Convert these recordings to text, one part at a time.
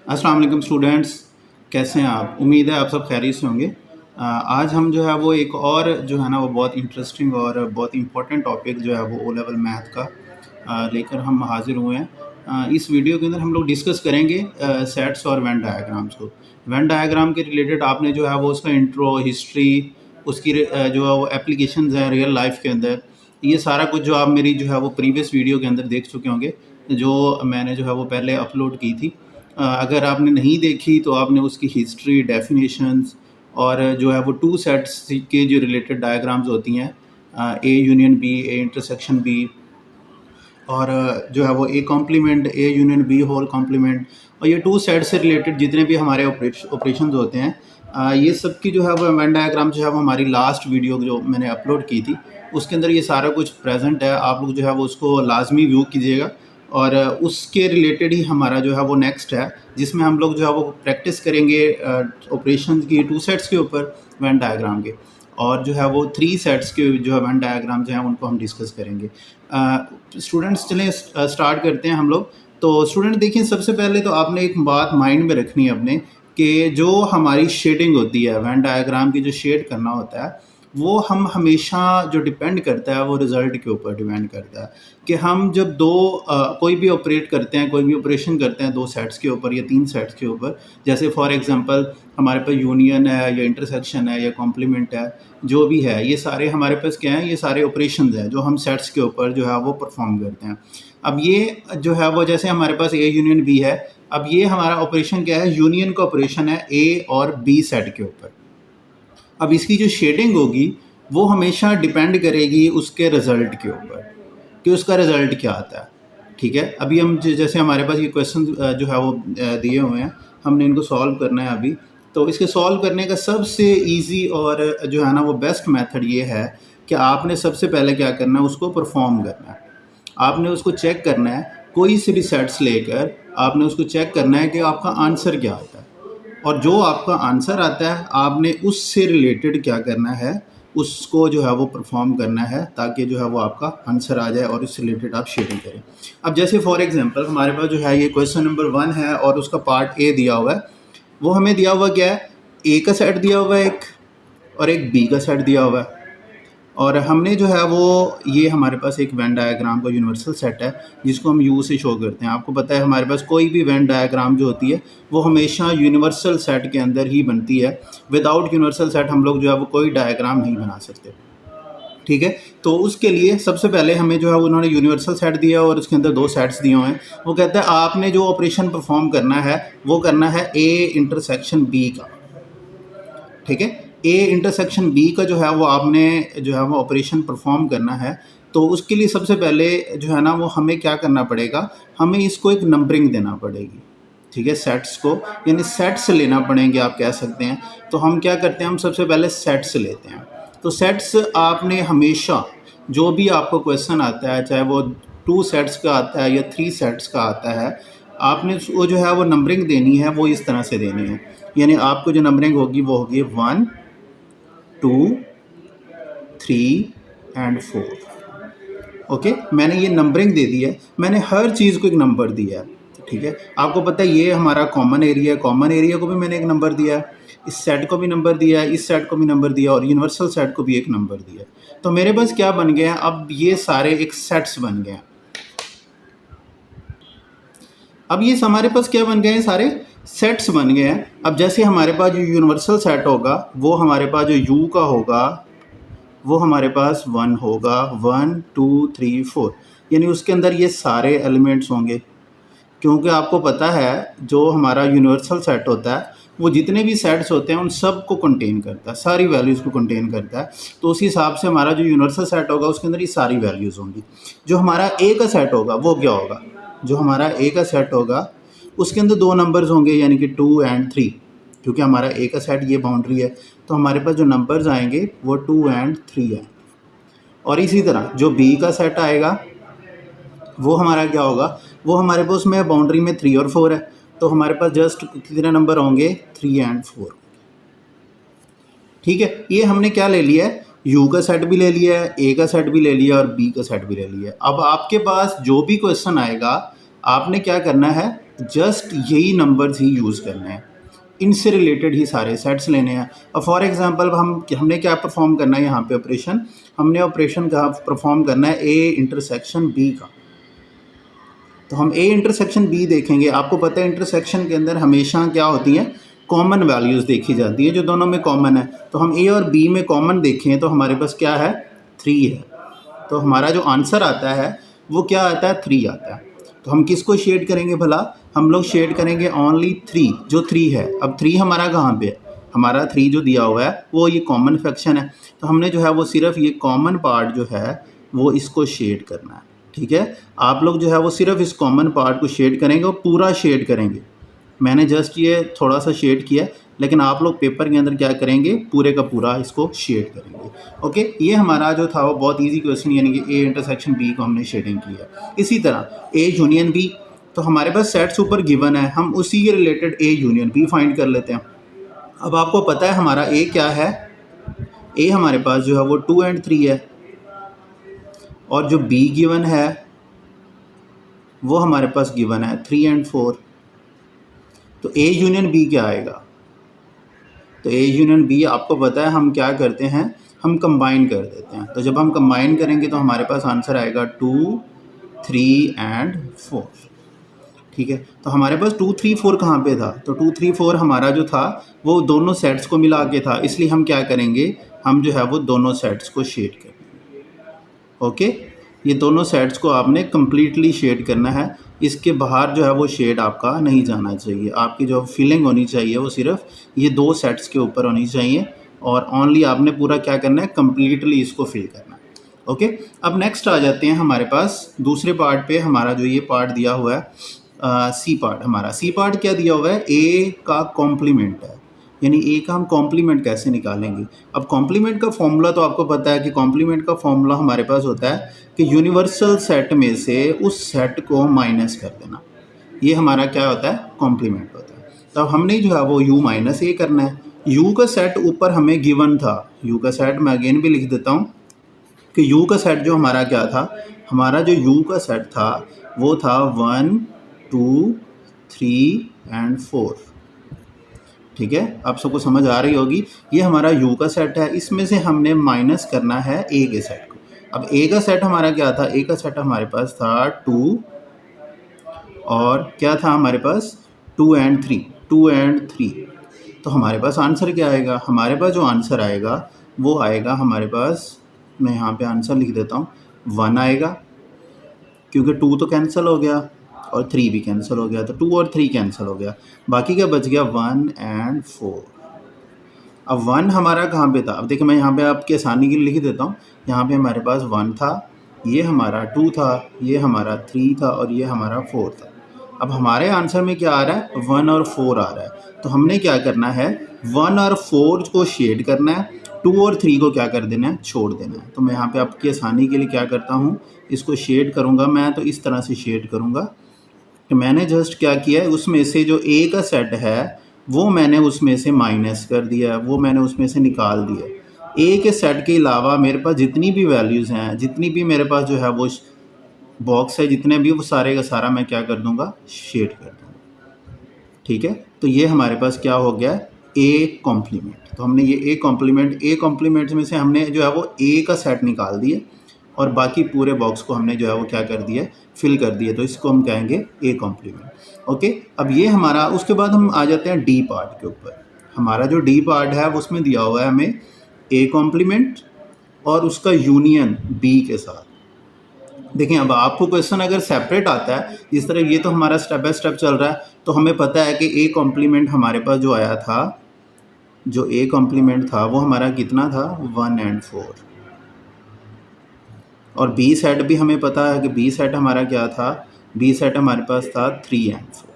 अस्सलाम वालेकुम स्टूडेंट्स, कैसे हैं आप? उम्मीद है आप सब खैरियत से होंगे। आज हम जो है वो एक और जो है ना वो बहुत इंटरेस्टिंग और बहुत इम्पोर्टेंट टॉपिक जो है वो ओ लेवल मैथ का लेकर हम हाज़िर हुए हैं। इस वीडियो के अंदर हम लोग डिस्कस करेंगे सेट्स और वेन डायग्राम्स को। वेन डायग्राम के रिलेटेड आपने जो है वो उसका इंट्रो, हिस्ट्री, उसकी जो है वो एप्लीकेशंस हैं रियल लाइफ के अंदर, ये सारा कुछ जो आप मेरी जो है वो प्रीवियस वीडियो के अंदर देख चुके होंगे, जो मैंने जो है वो पहले अपलोड की थी। अगर आपने नहीं देखी तो आपने उसकी हिस्ट्री, डेफिनेशंस और जो है वो टू सेट्स के जो रिलेटेड डायग्राम्स होती हैं, A union B, A intersection B और जो है वो A complement, A union B whole complement, और ये टू सेट से रिलेटेड जितने भी हमारे ऑपरेशंस होते हैं, ये सब की जो है वो वेन डायग्राम जो है वो हमारी लास्ट वीडियो जो मैंने अपलोड की थी उसके अंदर ये सारा कुछ प्रेजेंट है। आप लोग जो है वो उसको लाजमी व्यू कीजिएगा और उसके रिलेटेड ही हमारा जो है वो नेक्स्ट है, जिसमें हम लोग जो है वो प्रैक्टिस करेंगे ऑपरेशन की टू सेट्स के ऊपर वेन डायग्राम के, और जो है वो थ्री सेट्स के जो है वेन डायग्राम जो है उनको हम डिस्कस करेंगे। स्टूडेंट्स चलें स्टार्ट करते हैं हम लोग। तो स्टूडेंट देखिए, सबसे पहले तो आपने एक बात माइंड में रखनी है अपने, कि जो हमारी शेडिंग होती है, वेन डायग्राम की जो शेड करना होता है, वो हम हमेशा जो डिपेंड करता है वो रिज़ल्ट के ऊपर डिपेंड करता है कि हम जब कोई भी ऑपरेट करते हैं, कोई भी ऑपरेशन करते हैं दो सेट्स के ऊपर या तीन सेट्स के ऊपर, जैसे फॉर एग्जांपल हमारे पास यूनियन है या इंटरसेक्शन है या कॉम्प्लीमेंट है, जो भी है, ये सारे हमारे पास क्या हैं, ये सारे ऑपरेशंस हैं जो हम सेट्स के ऊपर जो है वो परफॉर्म करते हैं। अब ये जो है वो जैसे हमारे पास ए यूनियन बी है, अब ये हमारा ऑपरेशन क्या है, यूनियन का ऑपरेशन है ए और बी सेट के ऊपर। अब इसकी जो शेडिंग होगी वो हमेशा डिपेंड करेगी उसके रिज़ल्ट के ऊपर कि उसका रिज़ल्ट क्या आता है। ठीक है, अभी हम जैसे हमारे पास ये क्वेश्चन जो है वो दिए हुए हैं, हमने इनको सॉल्व करना है अभी। तो इसके सॉल्व करने का सबसे इजी और जो है ना वो बेस्ट मेथड ये है कि आपने सबसे पहले क्या करना है, उसको परफॉर्म करना है। आपने उसको चेक करना है, कोई से भी सेट्स लेकर आपने उसको चेक करना है कि आपका आंसर क्या आता है, और जो आपका आंसर आता है आपने उससे रिलेटेड क्या करना है, उसको जो है वो परफॉर्म करना है, ताकि जो है वो आपका आंसर आ जाए और इससे रिलेटेड आप शेडिंग करें। अब जैसे फॉर एग्जांपल हमारे पास जो है ये क्वेश्चन नंबर 1 है और उसका पार्ट ए दिया हुआ है। वो हमें दिया हुआ क्या है, ए का सेट दिया हुआ है एक, और एक बी का सेट दिया हुआ है, और हमने जो है वो ये हमारे पास एक वेन डायग्राम का यूनिवर्सल सेट है जिसको हम यू से शो करते हैं। आपको पता है हमारे पास कोई भी वेन डायग्राम जो होती है वो हमेशा यूनिवर्सल सेट के अंदर ही बनती है। विदाउट यूनिवर्सल सेट हम लोग जो है वो कोई डायग्राम नहीं बना सकते। ठीक है, तो उसके लिए सबसे पहले हमें जो है उन्होंने यूनिवर्सल सेट दिया और उसके अंदर दो सेट्स दिए हुए हैं। वो कहता है आपने जो ऑपरेशन परफॉर्म करना है वो करना है ए इंटरसेक्शन बी का। ठीक है, ए इंटरसेक्शन बी का जो है वो आपने जो है वो ऑपरेशन परफॉर्म करना है। तो उसके लिए सबसे पहले जो है ना वो हमें क्या करना पड़ेगा, हमें इसको एक नंबरिंग देना पड़ेगी। ठीक है, सेट्स को यानी सेट्स लेना पड़ेंगे आप कह सकते हैं। तो हम क्या करते हैं, हम सबसे पहले सेट्स लेते हैं। तो सेट्स आपने हमेशा जो भी आपको क्वेश्चन आता है, चाहे वो टू सेट्स का आता है या थ्री सेट्स का आता है, आपने वो जो है वो नंबरिंग देनी है, वो इस तरह से देनी है। यानी आपको जो नंबरिंग होगी वो होगी 1 2 3 एंड 4। ओके, मैंने ये नंबरिंग दे दी है, मैंने हर चीज़ को एक नंबर दिया है। ठीक है, आपको पता है ये हमारा कॉमन एरिया है, कॉमन एरिया को भी मैंने एक नंबर दिया है, इस सेट को भी नंबर दिया है, इस सेट को भी नंबर दिया और यूनिवर्सल सेट को भी एक नंबर दिया है। तो मेरे पास क्या बन गया है, अब ये सारे एक सेट्स बन गए हैं। अब ये हमारे पास क्या बन गए हैं, सारे सेट्स बन गए हैं। अब जैसे हमारे पास जो यूनिवर्सल सेट होगा वो हमारे पास जो यू का होगा वो हमारे पास 1 होगा, 1 2 3 4, यानी उसके अंदर ये सारे एलिमेंट्स होंगे। क्योंकि आपको पता है जो हमारा यूनिवर्सल सेट होता है वो जितने भी सेट्स होते हैं उन सब को कंटेन करता है, सारी वैल्यूज़ को कंटेन करता है। तो उसी हिसाब से हमारा जो यूनिवर्सल सेट होगा उसके अंदर ये सारी वैल्यूज़ होंगी। जो हमारा ए का सेट होगा वो क्या होगा, जो हमारा ए का सेट होगा उसके अंदर दो नंबर्स होंगे, यानी कि 2 एंड 3, क्योंकि हमारा ए का सेट ये बाउंड्री है। तो हमारे पास जो नंबर्स आएंगे वो 2 एंड 3 है। और इसी तरह जो बी का सेट आएगा वो हमारा क्या होगा, वो हमारे पास में बाउंड्री में 3 और 4 है। तो हमारे पास जस्ट कितने नंबर होंगे, 3 एंड 4। ठीक है, ये हमने क्या ले लिया है, यू का सेट भी ले लिया है, ए का सेट भी ले लिया और बी का सेट भी ले लिया है। अब आपके पास जो भी क्वेश्चन आएगा आपने क्या करना है, जस्ट यही नंबर्स ही यूज़ करने हैं, इनसे रिलेटेड ही सारे सेट्स लेने हैं। अब फॉर एग्जांपल हमने क्या परफॉर्म करना है यहाँ पे ऑपरेशन, हमने ऑपरेशन का परफॉर्म करना है ए इंटरसेक्शन बी का। तो हम ए इंटरसेक्शन बी देखेंगे। आपको पता है इंटरसेक्शन के अंदर हमेशा क्या होती हैं, कॉमन वैल्यूज़ देखी जाती है जो दोनों में कॉमन है। तो हम ए और बी में कॉमन देखें तो हमारे पास क्या है, 3 है। तो हमारा जो आंसर आता है वो क्या आता है, 3 आता है। तो हम किसको शेड करेंगे भला, हम लोग शेड करेंगे ओनली 3, जो 3 है। अब 3 हमारा कहाँ पे है, हमारा 3 जो दिया हुआ है वो ये कॉमन फ्रैक्शन है। तो हमने जो है वो सिर्फ ये कॉमन पार्ट जो है वो इसको शेड करना है। ठीक है, आप लोग जो है वो सिर्फ इस कॉमन पार्ट को शेड करेंगे और पूरा शेड करेंगे। मैंने जस्ट ये थोड़ा सा शेड किया, लेकिन आप लोग पेपर के अंदर क्या करेंगे, पूरे का पूरा इसको शेड करेंगे। ओके, ये हमारा जो था वो बहुत इजी क्वेश्चन, यानी कि ए इंटरसेक्शन बी को हमने शेडिंग किया। इसी तरह ए यूनियन बी, तो हमारे पास सेट्स ऊपर गिवन है, हम उसी के related A union B find कर लेते हैं। अब आपको पता है हमारा ए क्या है, ए हमारे पास जो है वो 2 और 3 है, और जो बी गिवन है वो हमारे पास गिवन है 3 और 4। तो ए यूनियन बी क्या आएगा, तो ए यूनियन बी आपको पता है हम क्या करते हैं, हम कंबाइन कर देते हैं। तो जब हम कंबाइन करेंगे तो हमारे पास आंसर आएगा 2, 3 और 4। ठीक है, तो हमारे पास 2, 3, 4 कहाँ पे था, तो 2, 3, 4 हमारा जो था वो दोनों सेट्स को मिला के था, इसलिए हम क्या करेंगे, हम जो है वो दोनों सेट्स को शेड करेंगे। ओके, ये दोनों सेट्स को आपने कम्प्लीटली शेड करना है, इसके बाहर जो है वो शेड आपका नहीं जाना चाहिए। आपकी जो फीलिंग होनी चाहिए वो सिर्फ ये 2 सेट्स के ऊपर होनी चाहिए, और ओनली आपने पूरा क्या करना है, कम्प्लीटली इसको फिल करना है। ओके, अब नेक्स्ट आ जाते हैं हमारे पास दूसरे पार्ट पे। हमारा जो ये पार्ट दिया हुआ है सी पार्ट, हमारा सी पार्ट क्या दिया हुआ है, ए का कॉम्प्लीमेंट है, यानी ए का हम कॉम्प्लीमेंट कैसे निकालेंगे। अब कॉम्प्लीमेंट का फॉर्मूला तो आपको पता है कि कॉम्प्लीमेंट का फॉर्मूला हमारे पास होता है कि यूनिवर्सल सेट में से उस सेट को माइनस कर देना, ये हमारा क्या होता है, कॉम्प्लीमेंट होता है। तो अब हमने जो है वो u माइनस ए करना है। u का सेट ऊपर हमें गिवन था, u का सेट मैं अगेन भी लिख देता हूँ कि u का सेट जो हमारा क्या था, हमारा जो u का सेट था वो था 1, 2, 3 और 4। ठीक है, आप सबको समझ आ रही होगी, ये हमारा u का सेट है, इसमें से हमने माइनस करना है a के सेट को। अब a का सेट हमारा क्या था, a का सेट हमारे पास था 2, और क्या था हमारे पास 2 और 3, 2 और 3। तो हमारे पास आंसर क्या आएगा, हमारे पास जो आंसर आएगा वो आएगा हमारे पास, मैं यहाँ पे आंसर लिख देता हूँ, 1 आएगा, क्योंकि 2 तो कैंसिल हो गया और 3 भी कैंसिल हो गया, तो 2 और 3 कैंसिल हो गया, बाकी क्या बच गया, 1 और 4। अब 1 हमारा कहाँ पे था, अब देखिए मैं यहाँ पे आपकी आसानी के लिए लिख देता हूँ। यहाँ पे हमारे पास 1 था, ये हमारा 2 था, ये हमारा 3 था, और ये हमारा 4 था। अब हमारे आंसर में क्या आ रहा है, 1 और 4 आ रहा है। तो हमने क्या करना है, 1 और 4 को शेड करना है, 2 और 3 को क्या कर देना है, छोड़ देना है। तो मैं यहाँ पे आपकी आसानी के लिए क्या करता हूँ, इसको शेड करूँगा मैं, तो इस तरह से शेड करूँगा कि मैंने जस्ट क्या किया है, उसमें से जो ए का सेट है वो मैंने उसमें से माइनस कर दिया, वो मैंने उसमें से निकाल दिया। ए के सेट के अलावा मेरे पास जितनी भी वैल्यूज़ हैं, जितनी भी मेरे पास जो है वो बॉक्स है, जितने भी, वो सारे का सारा मैं क्या कर दूंगा, शेड कर दूंगा। ठीक है, तो ये हमारे पास क्या हो गया, ए कॉम्प्लीमेंट। तो हमने ये ए कॉम्प्लीमेंट में से हमने जो है वो ए का सेट निकाल दिया, और बाकी पूरे बॉक्स को हमने जो है वो क्या कर दिया, फिल कर दिया। तो इसको हम कहेंगे ए कॉम्प्लीमेंट। ओके, अब ये हमारा, उसके बाद हम आ जाते हैं डी पार्ट के ऊपर। हमारा जो डी पार्ट है उसमें दिया हुआ है हमें ए कॉम्प्लीमेंट और उसका यूनियन बी के साथ। देखिए, अब आपको क्वेश्चन अगर सेपरेट आता है, जिस तरह ये तो हमारा स्टेप बाय स्टेप चल रहा है, तो हमें पता है कि ए कॉम्प्लीमेंट हमारे पास जो आया था, जो ए कॉम्प्लीमेंट था वो हमारा कितना था, 1 और 4। और बी सेट भी हमें पता है कि बी सेट हमारा क्या था, बी सेट हमारे पास था 3 और 4।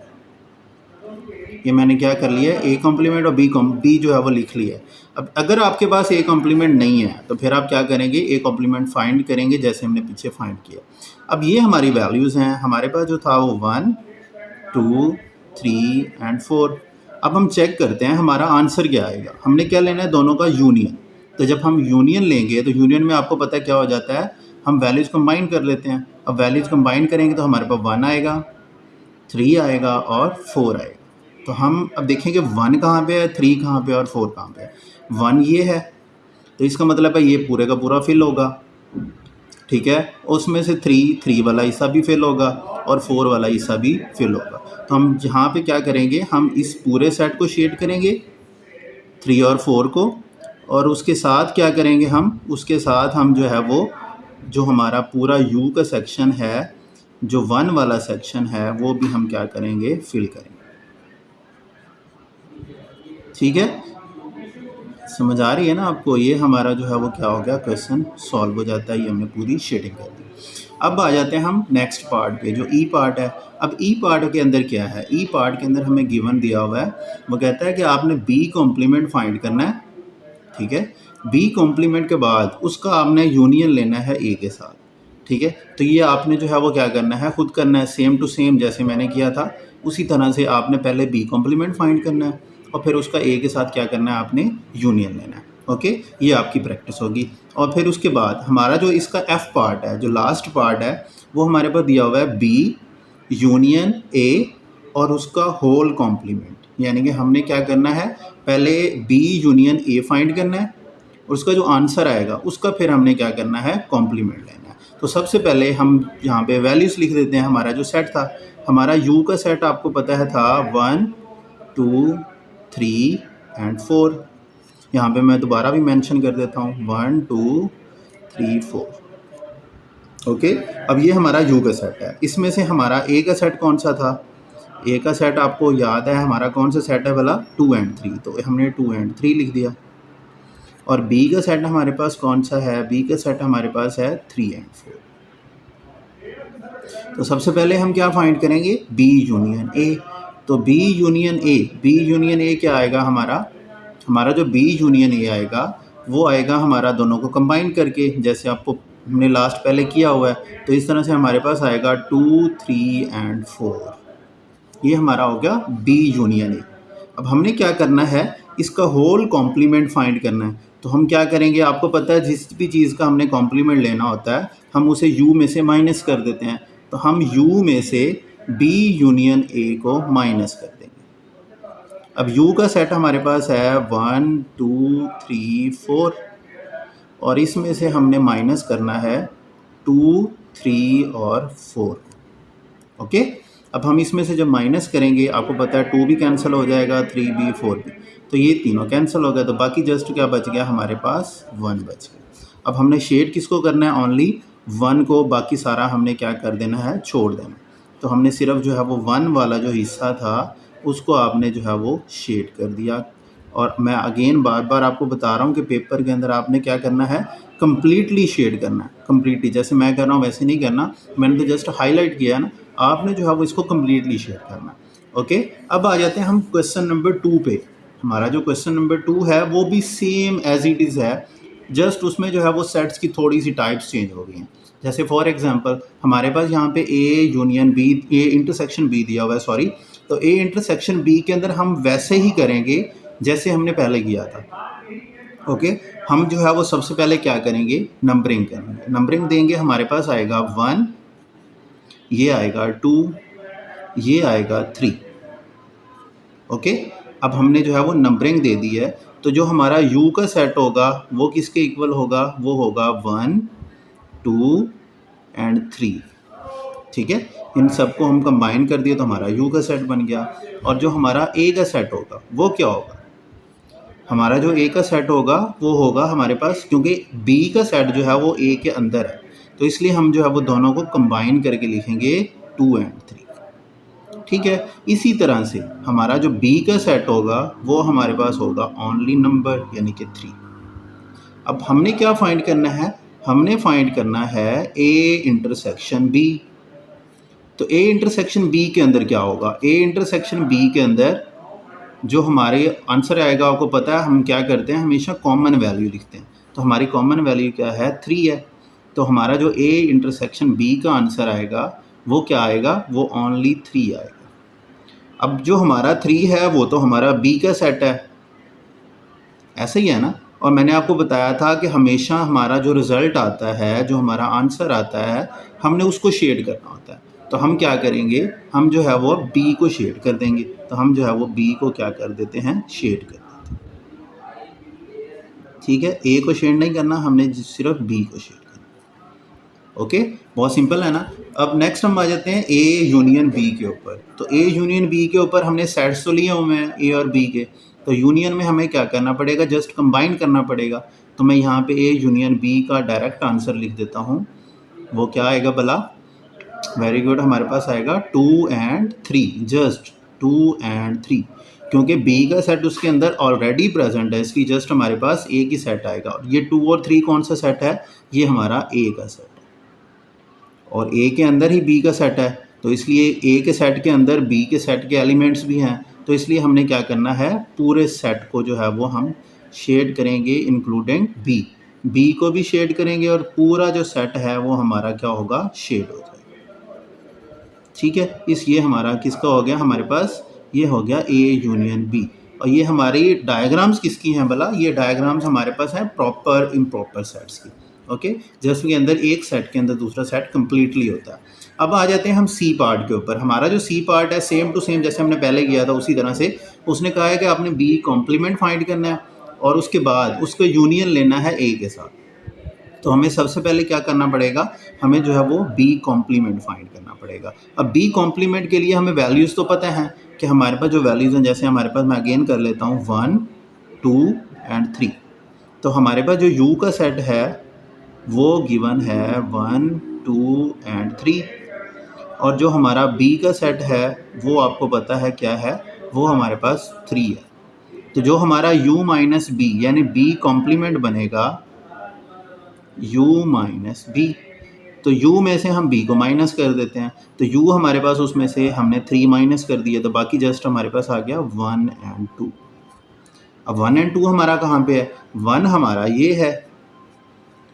ये मैंने क्या कर लिया, ए कॉम्प्लीमेंट और बी जो है वो लिख लिया। अब अगर आपके पास ए कॉम्प्लीमेंट नहीं है तो फिर आप क्या करेंगे, ए कॉम्प्लीमेंट फाइंड करेंगे, जैसे हमने पीछे फाइंड किया। अब ये हमारी वैल्यूज़ हैं, हमारे पास जो था वो 1, 2, 3 और 4। अब हम चेक करते हैं हमारा आंसर क्या आएगा। हमने क्या लेना है, दोनों का यूनियन। तो जब हम यूनियन लेंगे तो यूनियन में आपको पता है क्या हो जाता है, हम वैल्यूज़ कंबाइन कर लेते हैं। अब वैल्यूज़ कंबाइन करेंगे तो हमारे पास 1 आएगा, 3 आएगा और 4 आएगा। तो हम अब देखेंगे 1 कहाँ पे है, 3 कहाँ पे है और 4 कहाँ पे है। 1 ये है, तो इसका मतलब है ये पूरे का पूरा फिल होगा, ठीक है। उसमें से 3 वाला हिस्सा भी फिल होगा और 4 वाला हिस्सा भी फिल होगा। तो हम यहाँ पे क्या करेंगे, हम इस पूरे सेट को शेड करेंगे 3 और 4 को, और उसके साथ क्या करेंगे, हम उसके साथ हम जो है वो जो हमारा पूरा यू का सेक्शन है, जो 1 वाला सेक्शन है, वो भी हम क्या करेंगे, फिल करेंगे। ठीक है, समझ आ रही है ना आपको। ये हमारा जो है वो क्या हो गया, क्वेश्चन सॉल्व हो जाता है। ये हमने पूरी शेडिंग कर दी। अब आ जाते हैं हम नेक्स्ट पार्ट पे, जो ई पार्ट है। अब ई पार्ट के अंदर क्या है, ई पार्ट के अंदर हमें गिवन दिया हुआ है, वो कहता है कि आपने बी कॉम्प्लीमेंट फाइंड करना है, ठीक है। बी कॉम्प्लीमेंट के बाद उसका आपने यूनियन लेना है ए के साथ, ठीक है। तो ये आपने जो है वो क्या करना है, खुद करना है, सेम टू सेम जैसे मैंने किया था उसी तरह से आपने पहले बी कॉम्प्लीमेंट फाइंड करना है और फिर उसका ए के साथ क्या करना है, आपने यूनियन लेना है। ओके, ये आपकी प्रैक्टिस होगी। और फिर उसके बाद हमारा जो इसका एफ पार्ट है, जो लास्ट पार्ट है, वो हमारे पास दिया हुआ है बी यूनियन ए और उसका होल कॉम्प्लीमेंट। यानी कि हमने क्या करना है, पहले बी यूनियन ए फाइंड करना है, उसका जो आंसर आएगा उसका फिर हमने क्या करना है, कॉम्प्लीमेंट लेना है। तो सबसे पहले हम यहाँ पे वैल्यूज़ लिख देते हैं। हमारा जो सेट था, हमारा यू का सेट आपको पता है था 1 2 3 एंड 4। यहाँ पे मैं दोबारा भी मेंशन कर देता हूँ 1 2 3 4। ओके, अब ये हमारा यू का सेट है। इसमें से हमारा ए का सेट कौन सा था, ए का सेट आपको याद है हमारा कौन सा सेट है भला, 2 एंड 3। तो हमने 2 एंड 3 लिख दिया। और बी का सेट हमारे पास कौन सा है, बी का सेट हमारे पास है 3 एंड 4। तो सबसे पहले हम क्या फाइंड करेंगे, बी यूनियन ए। तो B union A, B union A क्या आएगा हमारा, हमारा जो बी यूनियन ए आएगा वो आएगा हमारा दोनों को कंबाइन करके, जैसे आपको हमने लास्ट पहले किया हुआ है। तो इस तरह से हमारे पास आएगा 2 3 एंड 4। ये हमारा हो गया बी यूनियन ए। अब हमने क्या करना है, इसका होल कॉम्प्लीमेंट फाइंड करना है। तो हम क्या करेंगे, आपको पता है जिस भी चीज़ का हमने कॉम्प्लीमेंट लेना होता है हम उसे u में से माइनस कर देते हैं। तो हम u में से b यूनियन a को माइनस कर देंगे। अब u का सेट हमारे पास है 1 2 3 4 और इसमें से हमने माइनस करना है 2 3 और 4। ओके, अब हम इसमें से जब माइनस करेंगे आपको पता है 2 भी कैंसिल हो जाएगा, 3 भी 4 भी, तो ये तीनों कैंसिल हो गए। तो बाकी जस्ट क्या बच गया हमारे पास, 1 बच गया। अब हमने शेड किसको करना है, ओनली 1 को, बाकी सारा हमने क्या कर देना है, छोड़ देना। तो हमने सिर्फ जो है वो 1 वाला जो हिस्सा था उसको आपने जो है वो शेड कर दिया। और मैं अगेन बार बार आपको बता रहा हूँ कि पेपर के अंदर आपने क्या करना है, कम्प्लीटली शेड करना है। कम्प्लीटली जैसे मैं कर रहा हूँ वैसे नहीं करना, मैंने तो जस्ट हाईलाइट किया है ना, आपने जो है वो इसको कम्प्लीटली शेड करना है। ओके, अब आ जाते हैं हम क्वेश्चन नंबर 2 पे। हमारा जो क्वेश्चन नंबर 2 है वो भी सेम एज इट इज़ है, जस्ट उसमें जो है वो सेट्स की थोड़ी सी टाइप्स चेंज हो गई हैं। जैसे फॉर एग्जांपल हमारे पास यहाँ पे A union B, A intersection B दिया हुआ है, सॉरी। तो ए इंटरसेक्शन बी के अंदर हम वैसे ही करेंगे जैसे हमने पहले किया था। ओके, हम जो है वो सबसे पहले क्या करेंगे, नंबरिंग करेंगे। नंबरिंग देंगे, हमारे पास आएगा 1, ये आएगा 2, ये आएगा 3। ओके, अब हमने जो है वो नंबरिंग दे दी है। तो जो हमारा यू का सेट होगा वो किसके इक्वल होगा, वो होगा 1 2 एंड 3। ठीक है, इन सबको हम कंबाइन कर दिए तो हमारा यू का सेट बन गया। और जो हमारा ए का सेट होगा वो क्या होगा, हमारा जो ए का सेट होगा वो होगा हमारे पास, क्योंकि बी का सेट जो है वो ए के अंदर है तो इसलिए हम जो है वो दोनों को कंबाइन करके लिखेंगे 2 एंड 3। ठीक है, इसी तरह से हमारा जो बी का सेट होगा वो हमारे पास होगा ओनली नंबर यानी कि 3। अब हमने क्या फाइंड करना है, हमने फाइंड करना है ए इंटरसेक्शन बी। तो ए इंटरसेक्शन बी के अंदर क्या होगा, ए इंटरसेक्शन बी के अंदर जो हमारे आंसर आएगा, आपको पता है हम क्या करते हैं, हमेशा कॉमन वैल्यू लिखते हैं। तो हमारी कॉमन वैल्यू क्या है, 3 है। तो हमारा जो ए इंटरसेक्शन बी का आंसर आएगा वो क्या आएगा, वो ओनली 3 आएगा। अब जो हमारा 3 है वो तो हमारा बी का सेट है, ऐसा ही है ना। और मैंने आपको बताया था कि हमेशा हमारा जो रिज़ल्ट आता है, जो हमारा आंसर आता है, हमने उसको शेड करना होता है। तो हम क्या करेंगे, हम जो है वो बी को शेड कर देंगे। तो हम जो है वो बी को क्या कर देते हैं, शेड कर देते हैं। ठीक है, ए को शेड नहीं करना, हमने सिर्फ बी को शेड करना। ओके, बहुत सिंपल है ना। अब नेक्स्ट हम आ जाते हैं ए यूनियन बी के ऊपर। तो ए यूनियन बी के ऊपर हमने सेट्स तो लिए हुए हैं ए और बी के, तो यूनियन में हमें क्या करना पड़ेगा, जस्ट कंबाइन करना पड़ेगा। तो मैं यहाँ पे ए यूनियन बी का डायरेक्ट आंसर लिख देता हूँ। वो क्या आएगा भला, वेरी गुड, हमारे पास आएगा 2 and 3, जस्ट 2 and 3, क्योंकि बी का सेट उसके अंदर ऑलरेडी प्रेजेंट है, इसकी जस्ट हमारे पास ए की सेट आएगा। और ये 2 और 3 कौन सा सेट है, ये हमारा ए का सेट है, और ए के अंदर ही बी का सेट है, तो इसलिए ए के सेट के अंदर बी के सेट के एलिमेंट्स भी हैं। तो इसलिए हमने क्या करना है, पूरे सेट को जो है वो हम शेड करेंगे, इंक्लूडिंग बी। बी को भी शेड करेंगे और पूरा जो सेट है वो हमारा क्या होगा, शेड हो जाएगा। ठीक है, ये हमारा किसका हो गया, हमारे पास ये हो गया ए यूनियन बी। और ये हमारी डायग्राम्स किसकी हैं भला, ये डायग्राम्स हमारे पास हैं प्रॉपर इम्प्रॉपर सेट्स की। ओके, जिसके अंदर एक सेट के अंदर दूसरा सेट कंप्लीटली होता है। अब आ जाते हैं हम सी पार्ट के ऊपर। हमारा जो सी पार्ट है सेम टू सेम जैसे हमने पहले किया था उसी तरह से उसने कहा है कि आपने बी कॉम्प्लीमेंट फाइंड करना है और उसके बाद उसको यूनियन लेना है ए के साथ। तो हमें सबसे पहले क्या करना पड़ेगा, हमें जो है वो बी कॉम्प्लीमेंट फाइंड करना पड़ेगा। अब बी कॉम्प्लीमेंट के लिए हमें वैल्यूज़ तो पता है कि हमारे पास जो वैल्यूज़ हैं, जैसे हमारे पास, मैं अगेन कर लेता हूँ 1, 2 and 3। तो हमारे पास जो यू का सेट है वो गिवन है 1, 2 and 3, और जो हमारा बी का सेट है वो आपको पता है क्या है, वो हमारे पास 3 है। तो जो हमारा u माइनस बी यानी बी कॉम्प्लीमेंट बनेगा u माइनस बी, तो u में से हम b को माइनस कर देते हैं, तो u हमारे पास उसमें से हमने 3 माइनस कर दिया, तो बाकी जस्ट हमारे पास आ गया 1 and 2। अब 1 and 2 हमारा कहाँ पे है, 1 हमारा ये है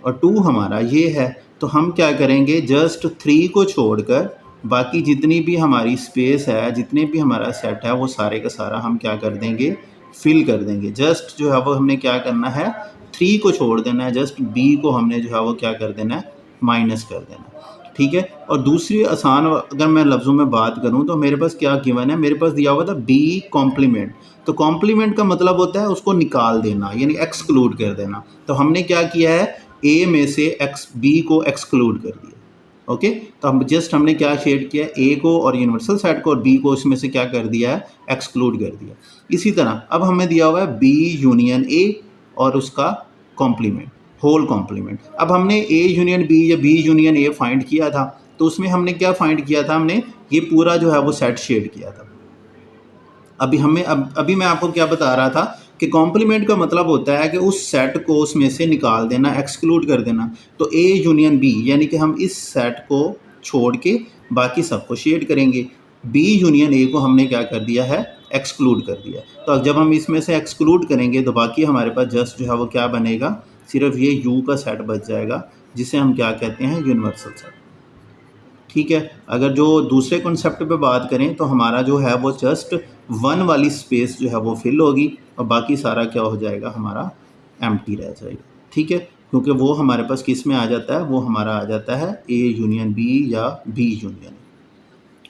और 2 हमारा ये है। तो हम क्या करेंगे, जस्ट 3 को छोड़कर बाकी जितनी भी हमारी स्पेस है, जितने भी हमारा सेट है, वो सारे का सारा हम क्या कर देंगे, फिल कर देंगे। जस्ट जो है वो हमने क्या करना है, 3 को छोड़ देना है, जस्ट b को हमने जो है वो क्या कर देना है, माइनस कर देना। ठीक है, और दूसरी आसान अगर मैं लफ्ज़ों में बात करूं तो मेरे पास क्या गिवन है, मेरे पास दिया हुआ था b कॉम्प्लीमेंट। तो कॉम्प्लीमेंट का मतलब होता है उसको निकाल देना, यानी एक्सक्लूड कर देना। तो हमने क्या किया है, a में से b को एक्सक्लूड कर दिया। ओके, तो हम जस्ट हमने क्या शेड किया, a को और यूनिवर्सल सेट को और b को इसमें से क्या कर दिया है, एक्सक्लूड कर दिया। इसी तरह अब हमें दिया हुआ है b यूनियन a और उसका कॉम्प्लीमेंट, होल कॉम्प्लीमेंट। अब हमने a यूनियन b या b यूनियन a फाइंड किया था, तो उसमें हमने क्या फाइंड किया था, हमने ये पूरा जो है वो सेट शेड किया था। अभी मैं आपको क्या बता रहा था कि कॉम्प्लीमेंट का मतलब होता है कि उस सेट को उसमें से निकाल देना, एक्सक्लूड कर देना। तो a यूनियन b यानी कि हम इस सेट को छोड़ के बाकी सबको शेड करेंगे। b यूनियन a को हमने क्या कर दिया है, एक्सक्लूड कर दिया। तो जब हम इसमें से एक्सक्लूड करेंगे तो बाकी हमारे पास जस्ट जो है वो क्या बनेगा, सिर्फ ये u का सेट बच जाएगा, जिसे हम क्या कहते हैं, यूनिवर्सल सेट। ठीक है, अगर जो दूसरे कॉन्सेप्ट पे बात करें तो हमारा जो है वो जस्ट 1 वाली स्पेस जो है वो फिल होगी और बाकी सारा क्या हो जाएगा, हमारा एम्प्टी रह जाएगा। ठीक है, क्योंकि वो हमारे पास किस में आ जाता है, वो हमारा आ जाता है a यूनियन b या b यूनियन।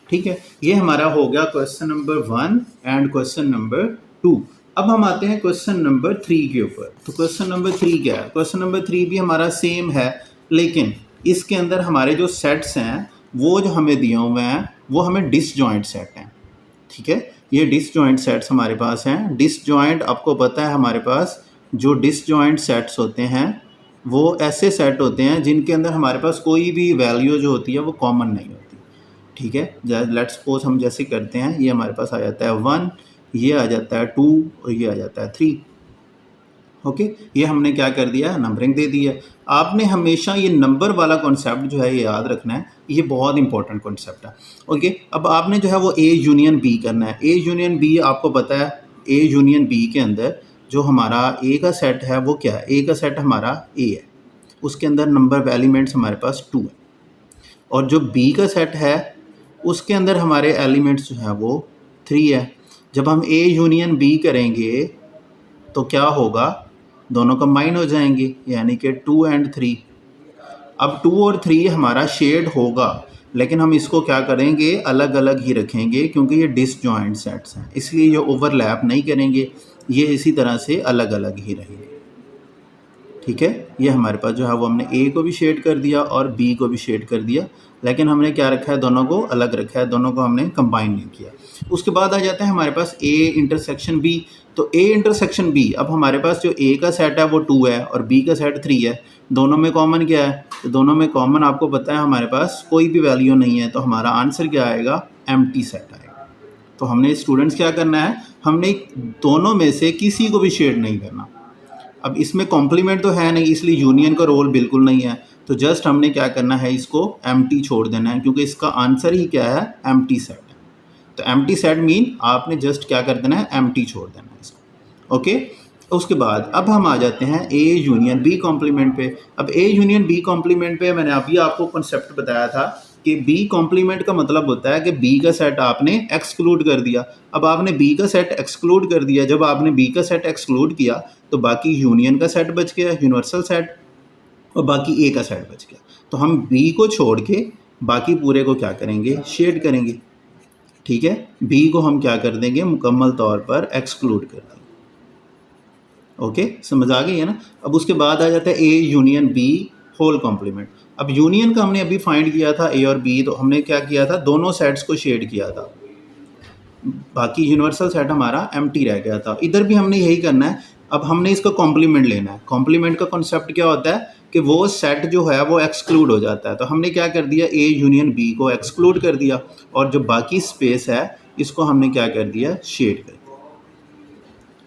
ठीक है, ये हमारा हो गया question number 1 and question number 2। अब हम आते हैं क्वेश्चन नंबर 3 के ऊपर। तो क्वेश्चन नंबर 3 क्या है, क्वेश्चन नंबर 3 भी हमारा सेम है, लेकिन इसके अंदर हमारे जो सेट्स हैं वो जो हमें दिए हुए हैं वो हमें डिसजॉइंट सेट हैं। ठीक है, ये डिसजॉइंट सेट्स हमारे पास हैं। डिसजॉइंट आपको पता है, हमारे पास जो डिसजॉइंट सेट्स होते हैं वो ऐसे सेट होते हैं जिनके अंदर हमारे पास कोई भी वैल्यू जो होती है वो कॉमन नहीं होती। ठीक है, लेट्स सपोज हम जैसे करते हैं, ये हमारे पास आ जाता है 1, ये आ जाता है 2 और ये आ जाता है 3। ओके, ये हमने क्या कर दिया, नंबरिंग दे दी है। आपने हमेशा ये नंबर वाला कॉन्सेप्ट जो है ये याद रखना है, ये बहुत इंपॉर्टेंट कॉन्सेप्ट है। ओके, अब आपने जो है वो ए यूनियन बी करना है। ए यूनियन बी आपको पता है, ए यूनियन बी के अंदर जो हमारा ए का सेट है वो क्या है, ए का सेट हमारा ए है, उसके अंदर नंबर एलिमेंट्स हमारे पास 2 है, और जो बी का सेट है उसके अंदर हमारे एलिमेंट्स जो है वो 3 है। जब हम ए यूनियन बी करेंगे तो क्या होगा, दोनों कंबाइन हो जाएंगे, यानी कि 2 and 3। अब 2 और 3 हमारा शेड होगा, लेकिन हम इसको क्या करेंगे, अलग अलग ही रखेंगे क्योंकि ये डिसजॉइंट सेट्स हैं, इसलिए ये ओवरलैप नहीं करेंगे, ये इसी तरह से अलग अलग ही रहेंगे। ठीक है, ये हमारे पास जो है वो हमने ए को भी शेड कर दिया और बी को भी शेड कर दिया, लेकिन हमने क्या रखा है, दोनों को अलग रखा है, दोनों को हमने कंबाइन नहीं किया। उसके बाद आ जाता है हमारे पास ए इंटरसेक्शन बी। तो ए इंटरसेक्शन बी, अब हमारे पास जो ए का सेट है वो 2 है और बी का सेट 3 है, दोनों में कॉमन क्या है, तो दोनों में कॉमन आपको पता है हमारे पास कोई भी वैल्यू नहीं है, तो हमारा आंसर क्या आएगा, एम्प्टी सेट आएगा। तो हमने स्टूडेंट्स क्या करना है, हमने दोनों में से किसी को भी शेड नहीं करना। अब इसमें कॉम्प्लीमेंट तो है नहीं, इसलिए यूनियन का रोल बिल्कुल नहीं है, तो जस्ट हमने क्या करना है, इसको एम्प्टी छोड़ देना है, क्योंकि इसका आंसर ही क्या है, एम्प्टी सेट है। तो एम्प्टी सेट मीन आपने जस्ट क्या कर देना है, एम्प्टी छोड़ देना है इसको। ओके, उसके बाद अब हम आ जाते हैं ए यूनियन बी कॉम्प्लीमेंट पे। अब ए यूनियन बी कॉम्प्लीमेंट पे मैंने अभी आपको कॉन्सेप्ट बताया था कि बी कॉम्प्लीमेंट का मतलब होता है कि बी का सेट आपने एक्सक्लूड कर दिया। अब आपने बी का सेट एक्सक्लूड कर दिया, जब आपने बी का सेट एक्सक्लूड किया तो बाकी यूनियन का सेट बच गया, यूनिवर्सल सेट, और बाकी ए का सेट बच गया। तो हम बी को छोड़ के बाकी पूरे को क्या करेंगे, शेड करेंगे। ठीक है, बी को हम क्या कर देंगे, मुकम्मल तौर पर एक्सक्लूड कर देंगे। ओके, समझ आ गई है ना। अब उसके बाद आ जाता है A union B whole complement. अब यूनियन का हमने अभी फाइंड किया था ए और बी, तो हमने क्या किया था, दोनों सेट्स को शेड किया था, बाकी यूनिवर्सल सेट हमारा एम्प्टी रह गया था। इधर भी हमने यही करना है। अब हमने इसका कॉम्प्लीमेंट लेना है। कॉम्प्लीमेंट का कॉन्सेप्ट क्या होता है कि वो सेट जो है वो एक्सक्लूड हो जाता है, तो हमने क्या कर दिया, ए यूनियन बी को एक्सक्लूड कर दिया, और जो बाकी स्पेस है इसको हमने क्या कर दिया, शेड कर दिया।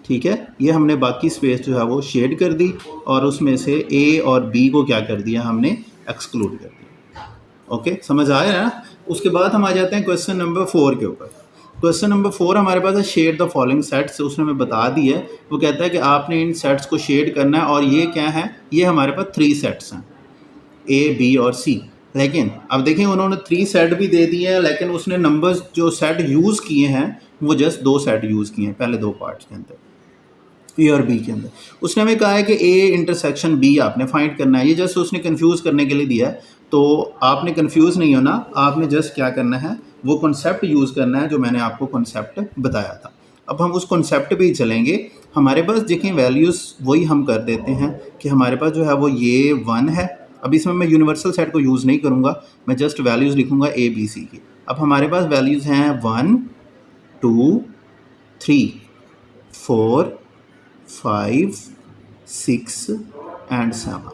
ठीक है, ये हमने बाकी स्पेस जो है वो शेड कर दी, और उसमें से ए और बी को क्या कर दिया, हमने एक्सक्लूड कर दिया। ओके, समझ आया ना। उसके बाद हम आ जाते हैं क्वेश्चन नंबर 4 के ऊपर। क्वेश्चन नंबर 4 हमारे पास है शेड द फॉलोइंग सेट्स। उसने हमें बता दी है, वो कहता है कि आपने इन सेट्स को शेड करना है, और ये क्या है, ये हमारे पास 3 सेट्स हैं, ए बी और सी। लेकिन अब देखें, उन्होंने 3 सेट भी दे दिए हैं, लेकिन उसने नंबर्स जो सेट यूज़ किए हैं वो जस्ट 2 सेट यूज़ किए हैं पहले 2 पार्ट्स के अंदर, ए और बी के अंदर। उसने हमें कहा है कि ए इंटरसेक्शन बी आपने फाइंड करना है। ये जस्ट उसने कंफ्यूज करने के लिए दिया है, तो आपने कंफ्यूज नहीं होना, आपने जस्ट क्या करना है, वो कॉन्सेप्ट यूज़ करना है जो मैंने आपको कॉन्सेप्ट बताया था। अब हम उस कॉन्सेप्ट पे ही चलेंगे। हमारे पास देखें वैल्यूज़ वही हम कर देते हैं कि हमारे पास जो है वो ये 1 है। अब इसमें मैं यूनिवर्सल सेट को यूज़ नहीं करूँगा, मैं जस्ट वैल्यूज़ लिखूँगा ए बी सी की। अब हमारे पास वैल्यूज़ हैं 1 2 3 4 5 6 एंड 7।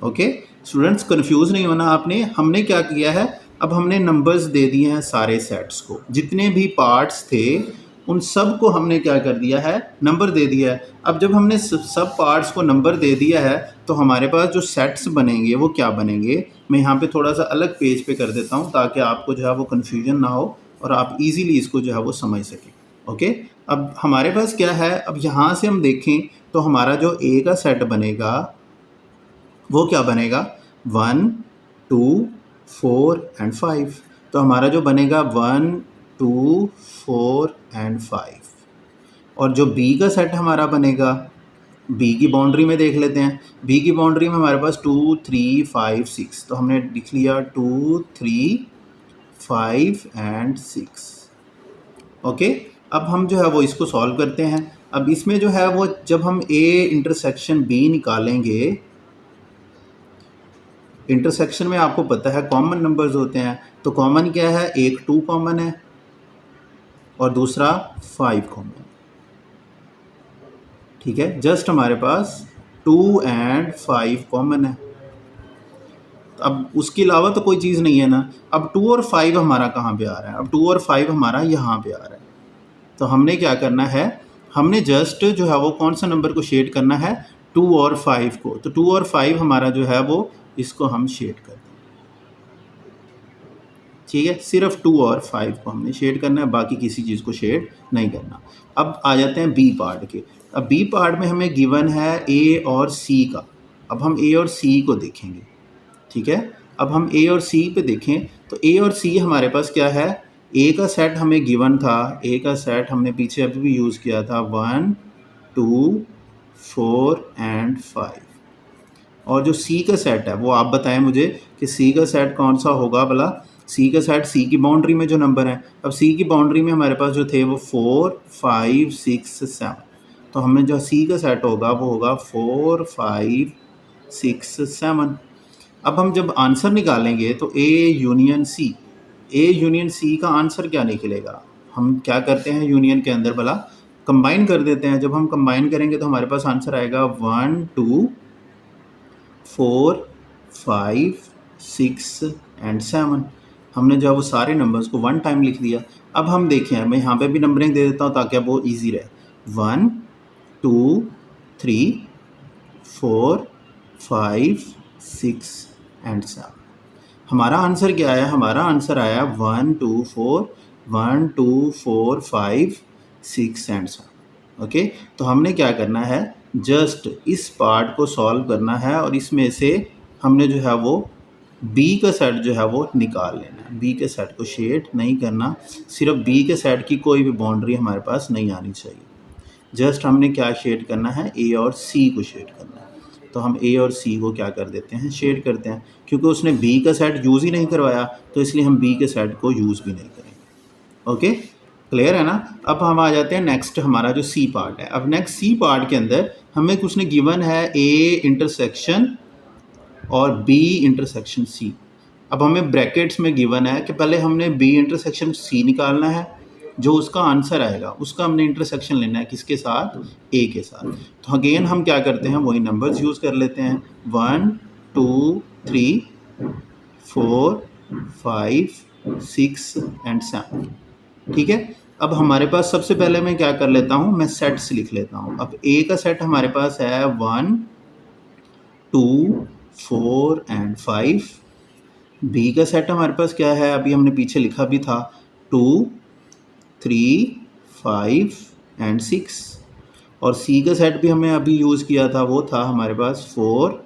ओके स्टूडेंट्स, कंफ्यूज नहीं होना आपने। हमने क्या किया है, अब हमने नंबर्स दे दिए हैं सारे सेट्स को, जितने भी पार्ट्स थे उन सब को हमने क्या कर दिया है, नंबर दे दिया है। अब जब हमने सब पार्ट्स को नंबर दे दिया है, तो हमारे पास जो सेट्स बनेंगे वो क्या बनेंगे, मैं यहाँ पे थोड़ा सा अलग पेज पे कर देता हूँ ताकि आपको जो है वो कन्फ्यूजन ना हो और आप इजीली इसको जो है वो समझ सकें। ओके, अब हमारे पास क्या है, अब यहाँ से हम देखें तो हमारा जो ए का सेट बनेगा वो क्या बनेगा, 1 2 4 एंड 5। तो हमारा जो बनेगा 1 2 4 एंड 5। और जो बी का सेट हमारा बनेगा, बी की बाउंड्री में देख लेते हैं। बी की बाउंड्री में हमारे पास 2 3 5 6, तो हमने लिख लिया 2 3 5 एंड 6। ओके, अब हम जो है वो इसको सॉल्व करते हैं। अब इसमें जो है वो जब हम ए इंटरसेक्शन बी निकालेंगे, इंटरसेक्शन में आपको पता है कॉमन नंबर्स होते हैं, तो कॉमन क्या है, एक 2 कॉमन है और दूसरा 5 कॉमन। ठीक है, जस्ट हमारे पास 2 एंड 5 कॉमन है। अब उसके अलावा तो कोई चीज़ नहीं है ना। अब 2 और 5 हमारा कहाँ पे आ रहा है, अब 2 और 5 हमारा यहाँ पे आ रहा है। तो हमने क्या करना है, हमने जस्ट जो है वो कौन सा नंबर को शेड करना है, 2 और 5 को। तो 2 और 5 हमारा जो है वो, इसको हम शेड कर दें। ठीक है, सिर्फ 2 और 5 को हमने शेड करना है, बाकी किसी चीज़ को शेड नहीं करना। अब आ जाते हैं बी पार्ट के। अब बी पार्ट में हमें गिवन है ए और सी का। अब हम ए और सी को देखेंगे। ठीक है, अब हम ए और सी पे देखें तो ए और सी हमारे पास क्या है, ए का सेट हमें गिवन था, ए का सेट हमने पीछे अभी भी यूज़ किया था 1 2 4 एंड 5। और जो सी का सेट है वो आप बताएं मुझे कि सी का सेट कौन सा होगा भला। सी का सेट, सी की बाउंड्री में जो नंबर है, अब सी की बाउंड्री में हमारे पास जो थे वो 4 5 6 7, तो हमें जो सी का सेट होगा वो होगा 4 5 6 7। अब हम जब आंसर निकालेंगे तो ए यूनियन सी, ए यूनियन सी का आंसर क्या निकलेगा। हम क्या करते हैं यूनियन के अंदर भला, कंबाइन कर देते हैं। जब हम कंबाइन करेंगे तो हमारे पास आंसर आएगा 1 2 4 5 6 एंड 7। हमने जो है वो सारे नंबर्स को वन टाइम लिख दिया। अब हम देखें, मैं यहाँ पे भी नंबरिंग दे देता हूँ ताकि अब वो ईजी रहे। 1 2 3 4 5 6 एंड 7। हमारा आंसर क्या आया, हमारा आंसर आया 1 2 4 1 2 4 5 6 एंड 7। ओके, तो हमने क्या करना है, जस्ट इस पार्ट को सॉल्व करना है और इसमें से हमने जो है वो बी का सेट जो है वो निकाल लेना है। बी के सेट को शेड नहीं करना, सिर्फ बी के सेट की कोई भी बाउंड्री हमारे पास नहीं आनी चाहिए। जस्ट हमने क्या शेड करना है, ए और सी को शेड करना है। तो हम ए और सी को क्या कर देते हैं, शेड करते हैं। क्योंकि उसने बी का सेट यूज़ ही नहीं करवाया तो इसलिए हम बी के सेट को यूज़ भी नहीं करेंगे। ओके, क्लियर है ना। अब हम आ जाते हैं नेक्स्ट, हमारा जो सी पार्ट है। अब नेक्स्ट सी पार्ट के अंदर हमें कुछ ने गिवन है ए इंटरसेक्शन और बी इंटरसेक्शन सी। अब हमें ब्रैकेट्स में गिवन है कि पहले हमने बी इंटरसेक्शन सी निकालना है, जो उसका आंसर आएगा उसका हमने इंटरसेक्शन लेना है किसके साथ, ए के साथ। तो अगेन हम क्या करते हैं, वही नंबर्स यूज़ कर लेते हैं, 1 2 3 4 5 6 एंड 7। ठीक है, अब हमारे पास सबसे पहले मैं क्या कर लेता हूँ, मैं सेट्स लिख लेता हूँ। अब ए का सेट हमारे पास है 1 2 4 एंड 5। बी का सेट हमारे पास क्या है, अभी हमने पीछे लिखा भी था, 2 3 5 एंड 6। और सी का सेट भी हमें अभी यूज़ किया था, वो था हमारे पास 4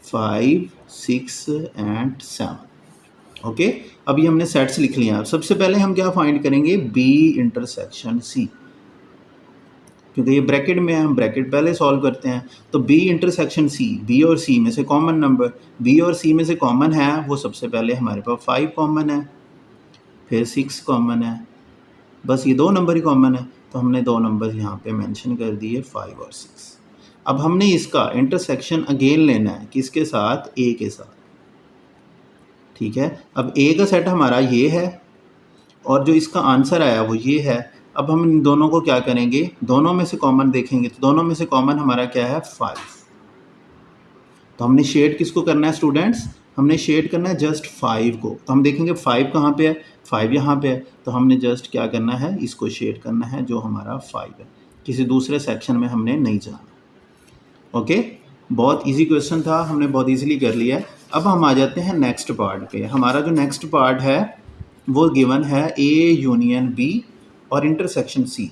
5 6 एंड 7। ओके, अभी हमने सेट्स लिख लिया। सबसे पहले हम क्या फाइंड करेंगे, बी इंटरसेक्शन सी, क्योंकि ये ब्रैकेट में है, हम ब्रैकेट पहले सॉल्व करते हैं। तो बी इंटरसेक्शन सी, बी और सी में से कॉमन नंबर, बी और सी में से कॉमन है वो सबसे पहले हमारे पास 5 कॉमन है, फिर 6 कॉमन है, बस ये दो नंबर ही कॉमन है। तो हमने दो नंबर यहाँ पे मेंशन कर दिए, 5 और 6। अब हमने इसका इंटरसेक्शन अगेन लेना है किसके साथ, ए के साथ। ठीक है, अब ए का सेट हमारा ये है और जो इसका आंसर आया वो ये है। अब हम इन दोनों को क्या करेंगे, दोनों में से कॉमन देखेंगे, तो दोनों में से कॉमन हमारा क्या है, 5। तो हमने शेड किसको करना है स्टूडेंट्स, हमने शेड करना है जस्ट 5 को। तो हम देखेंगे 5 कहाँ पे है, 5 यहाँ पे है, तो हमने जस्ट क्या करना है, इसको शेड करना है जो हमारा 5 है, किसी दूसरे सेक्शन में हमने नहीं जाना। ओके, बहुत इजी क्वेश्चन था, हमने बहुत इजीली कर लिया है। अब हम आ जाते हैं नेक्स्ट पार्ट पे। हमारा जो नेक्स्ट पार्ट है वो गिवन है ए यूनियन बी और इंटरसेक्शन सी।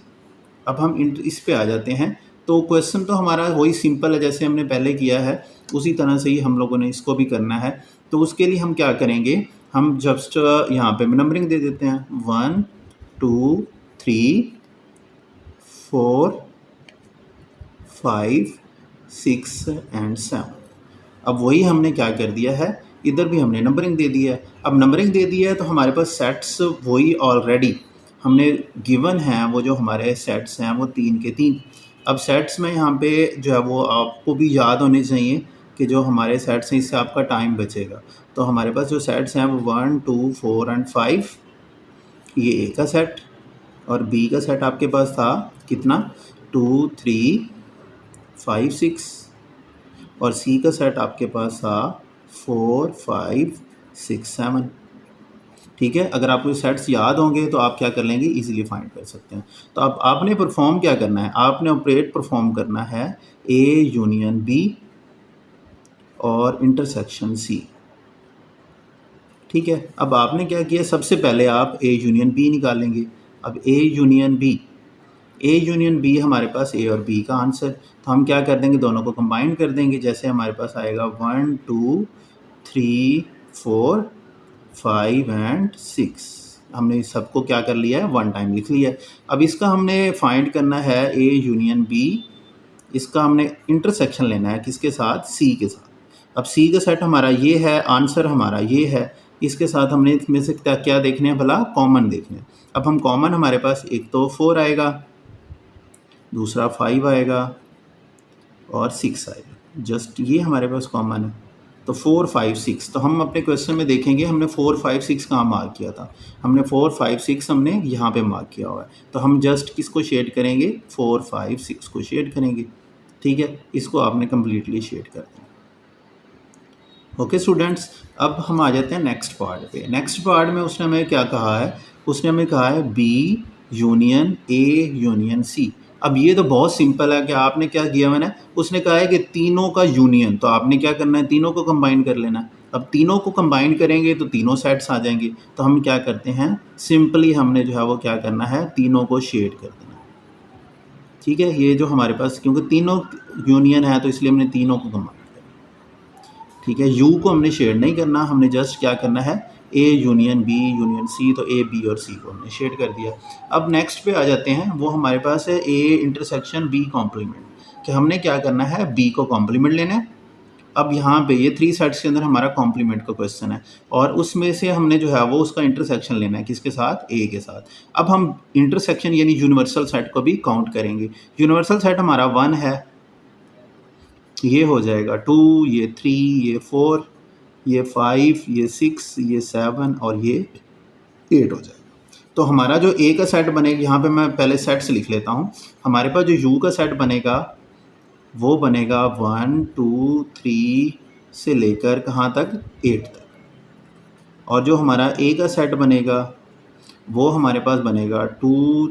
अब हम इस पे आ जाते हैं। तो क्वेश्चन तो हमारा वही सिंपल है, जैसे हमने पहले किया है उसी तरह से ही हम लोगों ने इसको भी करना है। तो उसके लिए हम क्या करेंगे, हम जस्ट यहाँ पे नंबरिंग दे देते हैं, 1 2 3 4 5 6 एंड 7। अब वही हमने क्या कर दिया है, इधर भी हमने नंबरिंग दे दी है। अब नंबरिंग दे दी है तो हमारे पास सेट्स वही ऑलरेडी हमने गिवन हैं, वो जो हमारे सेट्स हैं वो 3 के 3। अब सेट्स में यहाँ पे जो है वो आपको भी याद होने चाहिए कि जो हमारे सेट्स हैं इससे आपका टाइम बचेगा। तो हमारे पास जो सेट्स हैं वो 1 2 4 एंड 5, ये ए का सेट, और बी का सेट आपके पास था कितना, 2 3 5 6, और सी का सेट आपके पास था 4 5 6 7। ठीक है, अगर आपको सेट्स याद होंगे तो आप क्या कर लेंगे, इजीली फाइंड कर सकते हैं। तो अब आपने परफॉर्म क्या करना है, आपने ऑपरेट परफॉर्म करना है ए यूनियन बी और इंटरसेक्शन सी। ठीक है, अब आपने क्या किया, सबसे पहले आप ए यूनियन बी निकालेंगे। अब A union B, A union B हमारे पास ए और बी का आंसर, तो हम क्या कर देंगे, दोनों को कंबाइन कर देंगे। जैसे हमारे पास आएगा 1 2 3 4 5 एंड 6। हमने सबको क्या कर लिया है, वन टाइम लिख लिया है। अब इसका हमने फाइंड करना है ए यूनियन बी, इसका हमने इंटरसेक्शन लेना है किसके साथ, सी के साथ। अब सी का सेट हमारा ये है, आंसर हमारा ये है, इसके साथ हमने इसमें से क्या क्या देखने हैं भला, कॉमन देखने हैं। अब हम कॉमन हमारे पास एक तो 4 आएगा, दूसरा 5 आएगा और 6 आएगा, जस्ट ये हमारे पास कॉमन है। तो 4 5 6, तो हम अपने क्वेश्चन में देखेंगे हमने 4 5 6 कहाँ मार्क किया था, हमने 4 5 6 हमने यहाँ पे मार्क किया हुआ है। तो हम जस्ट किसको शेड करेंगे, 4 5 6 को शेड करेंगे, ठीक है। इसको आपने कम्प्लीटली शेड कर देना। ओके स्टूडेंट्स, अब हम आ जाते हैं नेक्स्ट पार्ट पे। नेक्स्ट पार्ट में उसने हमें क्या कहा है, उसने हमें कहा है B union A union C. अब ये तो बहुत सिंपल है कि आपने क्या किया, मैंने उसने कहा है कि तीनों का यूनियन, तो आपने क्या करना है, तीनों को कंबाइन कर लेना है। अब तीनों को कंबाइन करेंगे तो तीनों सेट्स आ जाएंगे। तो हम क्या करते हैं, सिंपली हमने जो है वो क्या करना है, तीनों को शेड कर देना, ठीक है। ये जो हमारे पास, क्योंकि तीनों यूनियन है तो इसलिए हमने तीनों को कंबाइन, ठीक है। यू को हमने शेड नहीं करना, हमने जस्ट क्या करना है, A union B union C, तो ए बी और सी को हमने शेड कर दिया। अब नेक्स्ट पे आ जाते हैं, वो हमारे पास है ए इंटरसेक्शन बी कॉम्प्लीमेंट, कि हमने क्या करना है, बी को कॉम्प्लीमेंट लेना है। अब यहाँ पे ये 3 सेट्स के अंदर हमारा कॉम्प्लीमेंट का क्वेश्चन है, और उसमें से हमने जो है वो उसका इंटरसेक्शन लेना है, किसके साथ, ए के साथ। अब हम इंटरसेक्शन यानी यूनिवर्सल सेट को भी काउंट करेंगे। यूनिवर्सल सेट हमारा 1 है, ये हो जाएगा 2, ये 3, ये 4, ये 5, ये 6, ये 7 और ये 8 हो जाएगा। तो हमारा जो ए का सेट बनेगा, यहाँ पे मैं पहले सेट्स लिख लेता हूँ। हमारे पास जो यू का सेट बनेगा वो बनेगा 1 2 3 से लेकर कहाँ तक, 8 तक। और जो हमारा ए का सेट बनेगा वो हमारे पास बनेगा 2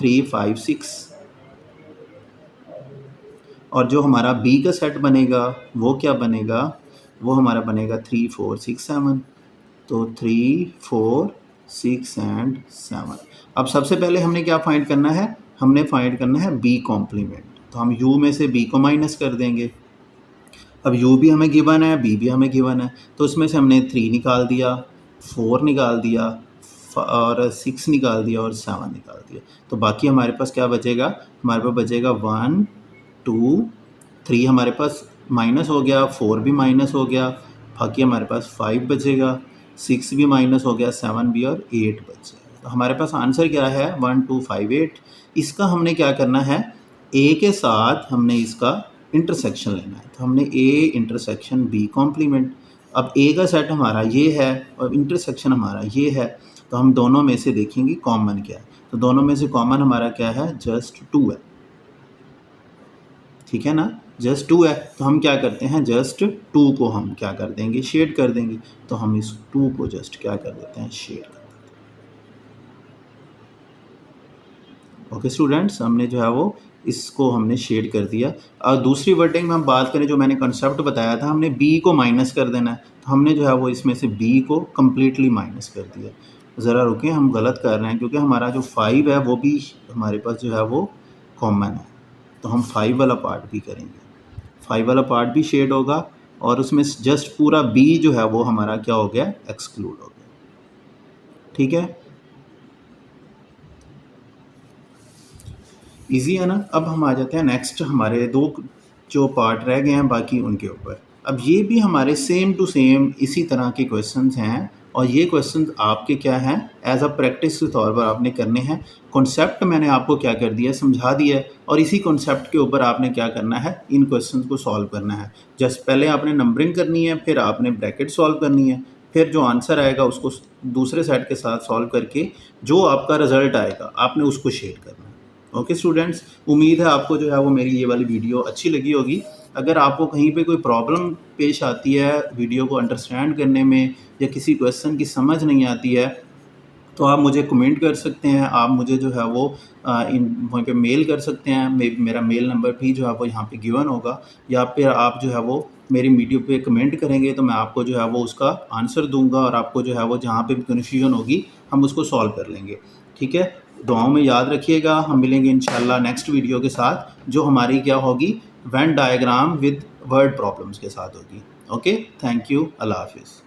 3 5 6। और जो हमारा बी का सेट बनेगा वो क्या बनेगा, वो हमारा बनेगा 3 4 6 7। तो 3 4 6 एंड 7। अब सबसे पहले हमने क्या फाइंड करना है, हमने फाइंड करना है बी कॉम्प्लीमेंट। तो हम यू में से बी को माइनस कर देंगे। अब यू भी हमें गिवन है, बी भी हमें गिवन है, तो उसमें से हमने 3 निकाल दिया, 4 निकाल दिया और 6 निकाल दिया और 7 निकाल दिया। तो बाकी हमारे पास क्या बचेगा, हमारे पास बचेगा 1 2 3 हमारे पास माइनस हो गया, 4 भी माइनस हो गया, बाकी हमारे पास 5 बचेगा, 6 भी माइनस हो गया, 7 भी और 8 बच जाएगा। तो हमारे पास आंसर क्या है, 1 2 5 8। इसका हमने क्या करना है, ए के साथ हमने इसका इंटरसेक्शन लेना है। तो हमने ए इंटरसेक्शन बी कॉम्प्लीमेंट। अब ए का सेट हमारा ये है और इंटरसेक्शन हमारा ये है, तो हम दोनों में से देखेंगे कॉमन क्या है। तो दोनों में से कॉमन हमारा क्या है, जस्ट 2 है, ठीक है ना, जस्ट 2 है। तो हम क्या करते हैं, जस्ट 2 को हम क्या कर देंगे, शेड कर देंगे। तो हम इस 2 को जस्ट क्या कर देते हैं, शेड कर देते हैं। ओके स्टूडेंट्स, हमने जो है वो इसको हमने शेड कर दिया। और दूसरी वर्डिंग में हम बात करें, जो मैंने कंसेप्ट बताया था, हमने बी को माइनस कर देना है। तो हमने जो है वो इसमें से बी को कम्प्लीटली माइनस कर दिया। ज़रा रुकें, हम गलत कर रहे हैं, क्योंकि हमारा जो 5 है वो भी हमारे पास जो है वो कॉमन है। तो हम 5 वाला पार्ट भी करेंगे, 5 वाला पार्ट भी शेड होगा, और उसमें जस्ट पूरा बी जो है वो हमारा क्या हो गया, एक्सक्लूड हो गया, ठीक है। इजी है ना। अब हम आ जाते हैं नेक्स्ट, हमारे 2 जो पार्ट रह गए हैं बाकी उनके ऊपर। अब ये भी हमारे सेम टू सेम इसी तरह के क्वेश्चंस हैं, और ये क्वेश्चंस आपके क्या हैं, एज अ प्रैक्टिस के तौर पर आपने करने हैं। कॉन्सेप्ट मैंने आपको क्या कर दिया, समझा दिया है, और इसी कॉन्सेप्ट के ऊपर आपने क्या करना है, इन क्वेश्चंस को सॉल्व करना है। जस्ट पहले आपने नंबरिंग करनी है, फिर आपने ब्रैकेट सॉल्व करनी है, फिर जो आंसर आएगा उसको दूसरे सेट के साथ सॉल्व करके जो आपका रिजल्ट आएगा आपने उसको शेयर करना है। ओके स्टूडेंट्स, उम्मीद है आपको जो है वो मेरी ये वाली वीडियो अच्छी लगी होगी। अगर आपको कहीं पे कोई प्रॉब्लम पेश आती है वीडियो को अंडरस्टैंड करने में, या किसी क्वेश्चन की समझ नहीं आती है, तो आप मुझे कमेंट कर सकते हैं, आप मुझे जो है वो वहीं पे मेल कर सकते हैं। मेरा मेल नंबर भी जो है वो यहाँ पे गिवन होगा, या फिर आप जो है वो मेरी वीडियो पे कमेंट करेंगे तो मैं आपको जो है वो उसका आंसर दूंगा, और आपको जो है वो जहाँ पे भी कन्फ्यूजन होगी हम उसको सॉल्व कर लेंगे, ठीक है। दुआओं में याद रखिएगा। हम मिलेंगे इंशाल्लाह नेक्स्ट वीडियो के साथ, जो हमारी क्या होगी, Venn diagram with word problems के साथ होगी। ओके, थैंक यू, अल्लाह हाफिज़।